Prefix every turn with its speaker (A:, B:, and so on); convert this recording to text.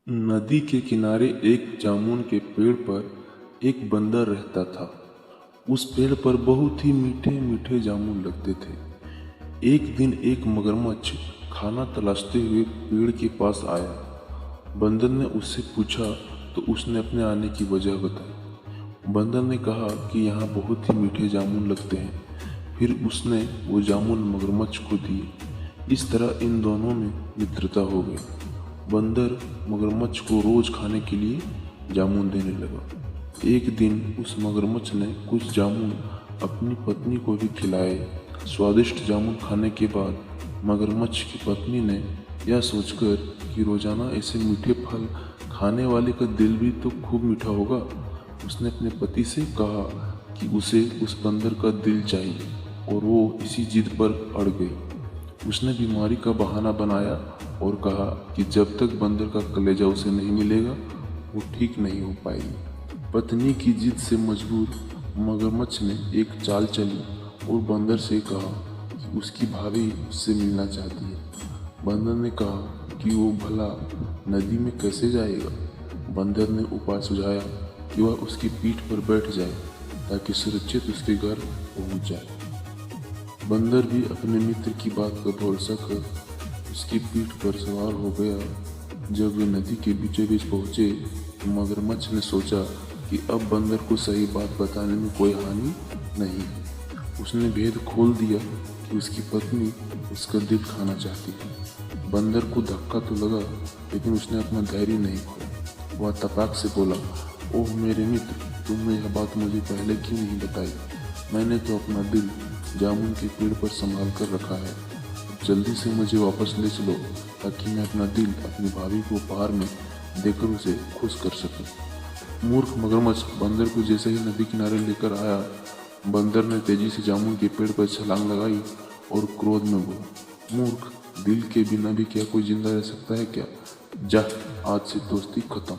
A: नदी के किनारे एक जामुन के पेड़ पर एक बंदर रहता था। उस पेड़ पर बहुत ही मीठे मीठे जामुन लगते थे। एक दिन एक मगरमच्छ खाना तलाशते हुए पेड़ के पास आया। बंदर ने उससे पूछा तो उसने अपने आने की वजह बताई। बंदर ने कहा कि यहाँ बहुत ही मीठे जामुन लगते हैं। फिर उसने वो जामुन मगरमच्छ को दिए। इस तरह इन दोनों में मित्रता हो गई। बंदर मगरमच्छ को रोज खाने के लिए जामुन देने लगा। एक दिन उस मगरमच्छ ने कुछ जामुन अपनी पत्नी को भी खिलाए। स्वादिष्ट जामुन खाने के बाद मगरमच्छ की पत्नी ने यह सोचकर कि रोजाना ऐसे मीठे फल खाने वाले का दिल भी तो खूब मीठा होगा, उसने अपने पति से कहा कि उसे उस बंदर का दिल चाहिए और वो इसी जिद पर अड़ गई। उसने बीमारी का बहाना बनाया और कहा कि जब तक बंदर का कलेजा उसे नहीं मिलेगा वो ठीक नहीं हो पाएगी। पत्नी की जिद से मजबूर मगरमच्छ ने एक चाल चली और बंदर से कहा कि उसकी भाभी उससे मिलना चाहती है। बंदर ने कहा कि वो भला नदी में कैसे जाएगा। बंदर ने उपाय सुझाया कि वह उसकी पीठ पर बैठ जाए ताकि सुरक्षित उसके घर पहुंच जाए। बंदर भी अपने मित्र की बात का भरोसा कर उसकी पीठ पर सवार हो गया। जब वे नदी के बीचों बीच पहुंचे तो मगरमच्छ ने सोचा कि अब बंदर को सही बात बताने में कोई हानि नहीं है। उसने भेद खोल दिया कि उसकी पत्नी उसका दिल खाना चाहती है। बंदर को धक्का तो लगा लेकिन उसने अपना धैर्य नहीं खोया। वह तपाक से बोला, ओह मेरे मित्र, तुमने यह बात मुझे पहले क्यों नहीं बताई। मैंने तो अपना दिल जामुन के पेड़ पर संभाल कर रखा है। जल्दी से मुझे वापस ले चलो ताकि मैं अपना दिल अपनी भाभी को उपहार में देकर उसे खुश कर सकूं। मूर्ख मगरमच्छ बंदर को जैसे ही नदी किनारे लेकर आया, बंदर ने तेजी से जामुन के पेड़ पर छलांग लगाई और क्रोध में बोला, मूर्ख, दिल के बिना भी क्या कोई जिंदा रह सकता है क्या? जा, आज से दोस्ती खत्म।